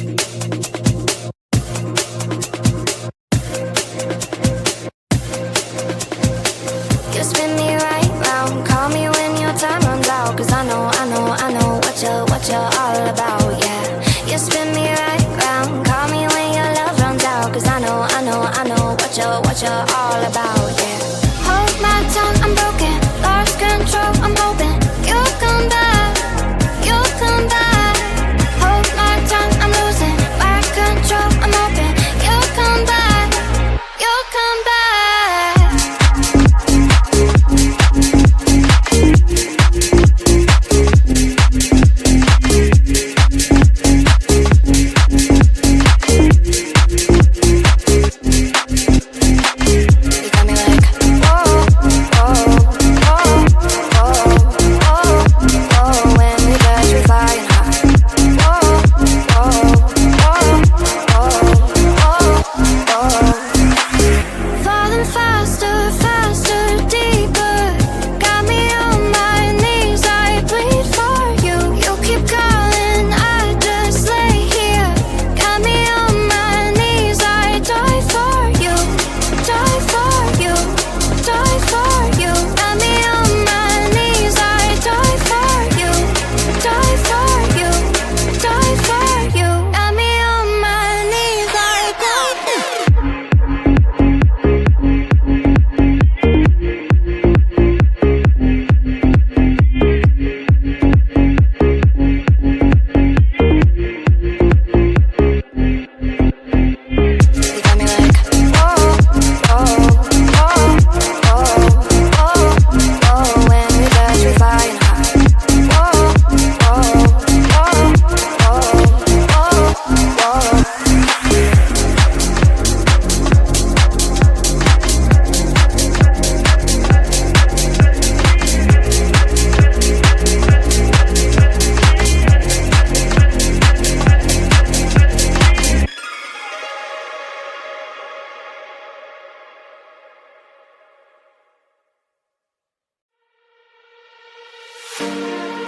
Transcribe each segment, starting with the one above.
You spin me right round, call me when your time runs out. Cause I know what you're all about, yeah. You spin me right round, call me when your love runs out. Cause I know what you're all about, yeah. Hold my tongue, I'm broken, lost control, I'm hoping you'll come back, you'll come back. Hold my tongue, I'm losing my control, I'm hoping you'll come back, you'll come back.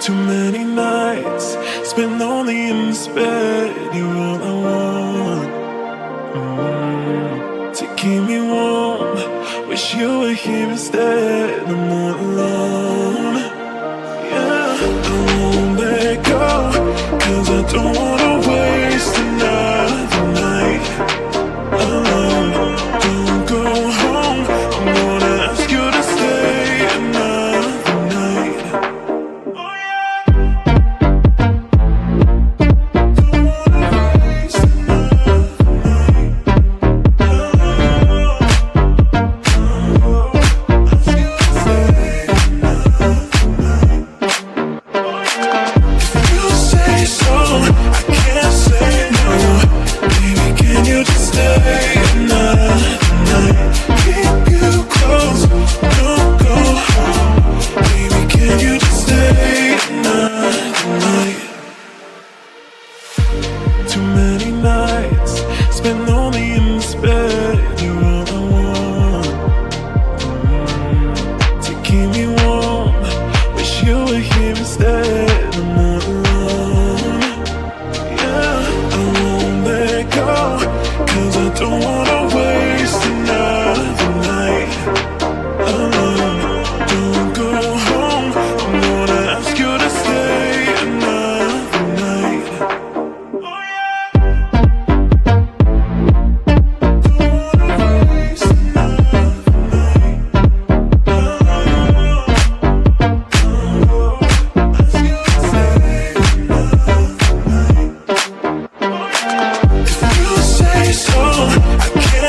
Too many nights spent lonely in this bed. You're all I want, to keep me warm. Wish you were here instead. I'm not alone. Yeah, I won't let go, cause I don't wanna waste another night alone. Don't go home, I'm gonna ask you to stay another night. Too many nights spent lonely in this bed. You're all I want, to keep me warm. Wish you were here instead. I'm not alone. Yeah, I won't let go, cause I don't wanna waste another night alone. Don't go home, I'm gonna ask you to stay another night. So I can't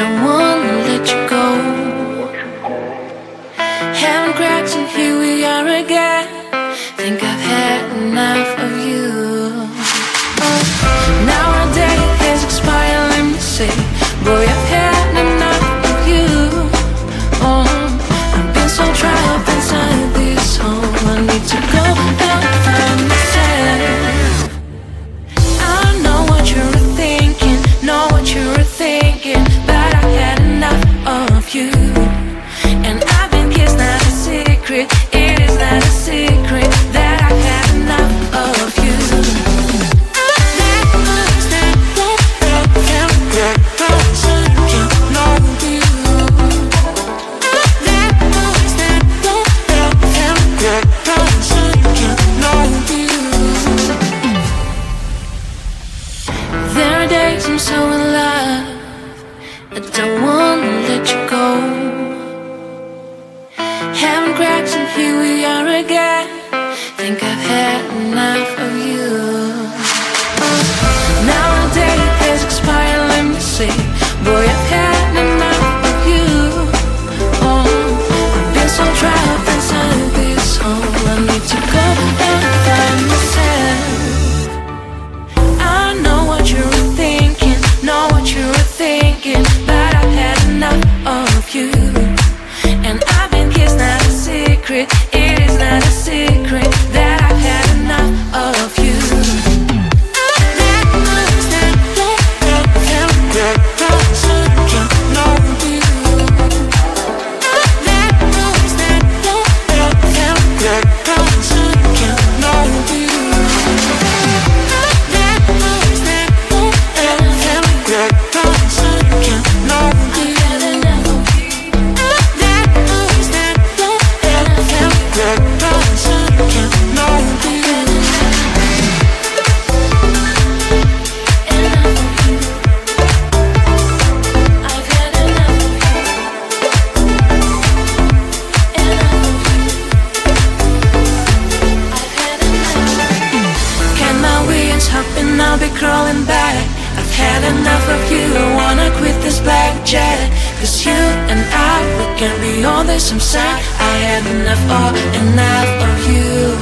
don't wanna let you go. Having cracks and here we are again. Think I've had enough of you. Now our date has expired, let me say, boy, I've had enough of you. I've been so trapped up inside this hole. I need to go and find myself. I know what you were thinking, know what you were thinking, but I had enough of you. And I've been kissed, not a secret. It is not a secret that I've had enough of you. There are days I'm so in love, I don't wanna let you go. Having cracks and here we are again. Think I've had enough of you. Now our date has expired, let me say, boy, I've had enough of you. I've been so trapped inside this hole. I need to go and find myself. I know what you were thinking, know what you were thinking, but I've had enough of you. And I've been kissed, not a secret. It is not a secret that I've had enough of you. I'll be crawling back. I've had enough of you. I wanna quit this blackjack. 'Cause you and I, we can be on this some side. I had enough of you.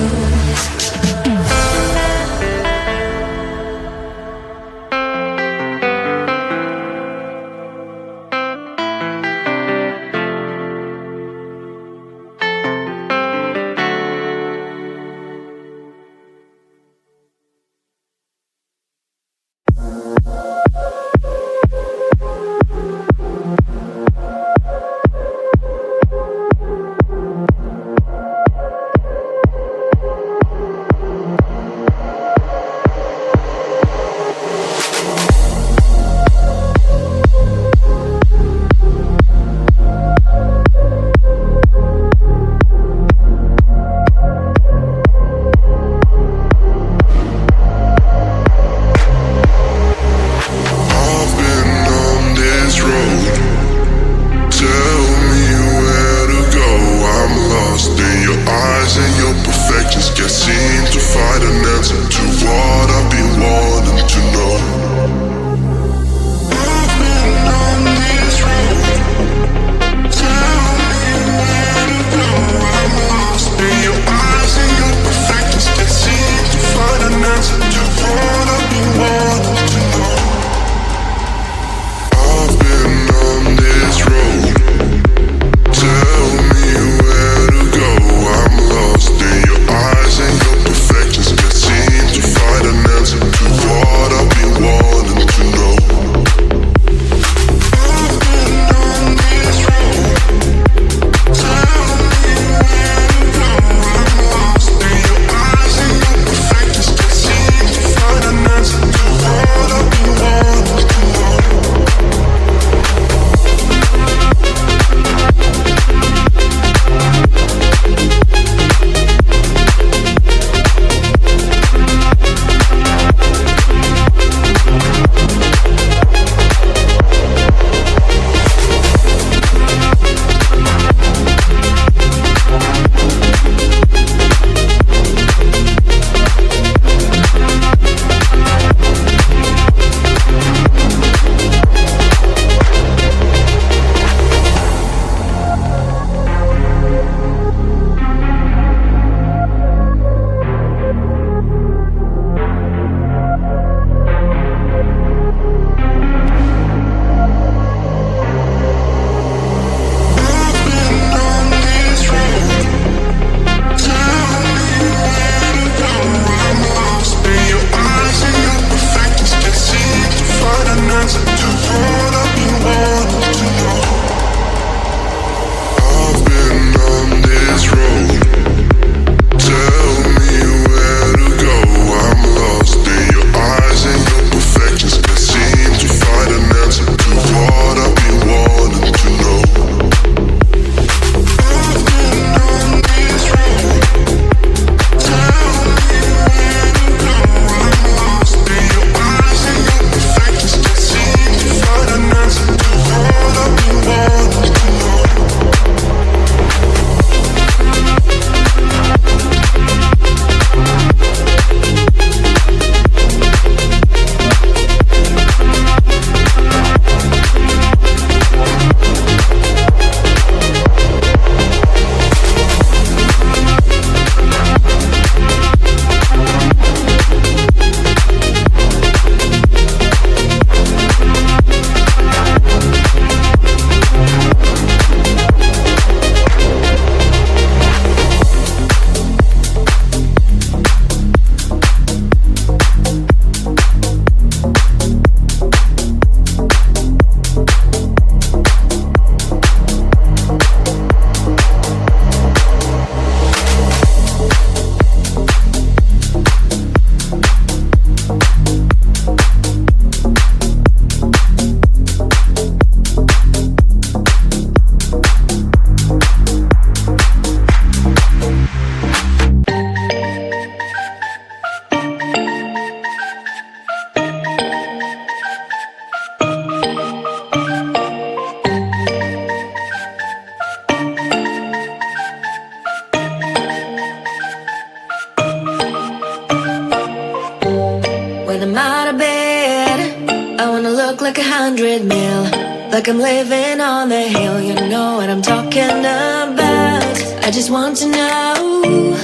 like I'm living on the hill. You know what I'm talking about. I just want to know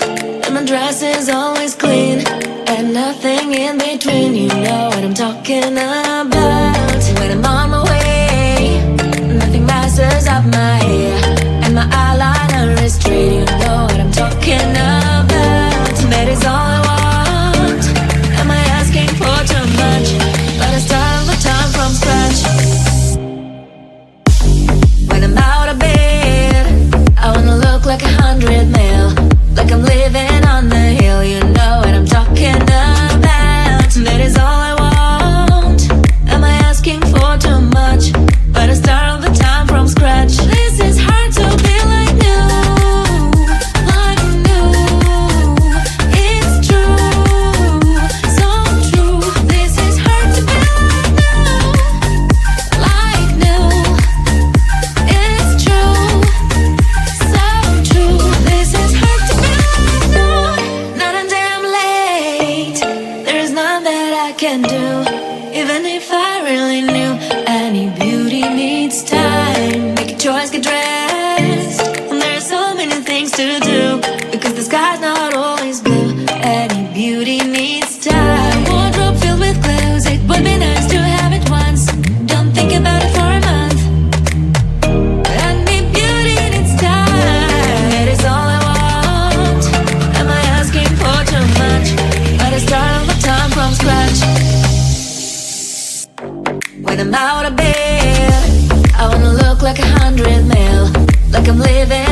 that my dress is always clean and nothing in between. You know what I'm talking about. When I'm on my way, nothing messes up my hair, and my eyeliner is straight. You know what I'm talking about. That is all I want. Am I asking for too much? But I start all the time from scratch. When I'm out of bed, I wanna look like 100 mil, like I'm living on the hill. You know what I'm talking about. That is all I want. Am I asking for too much? But I start all the time from scratch. This is hard to be like new, like new. It's true, so true. This is hard to be like new, it's true, so true. This is hard to be like new. Not a damn late. There is none that I can do, even if I really knew. Any beauty needs time. Make a choice, get dressed. And there are so many things to do, because the sky's not always blue. Any beauty needs time. Wardrobe filled with clothes, it would be nice to have it once. Don't think about it for a month. Any beauty needs time. That is all I want. Am I asking for too much? But I start all the time from scratch. When I'm out of bed, I wanna look like 100 mil, like I'm living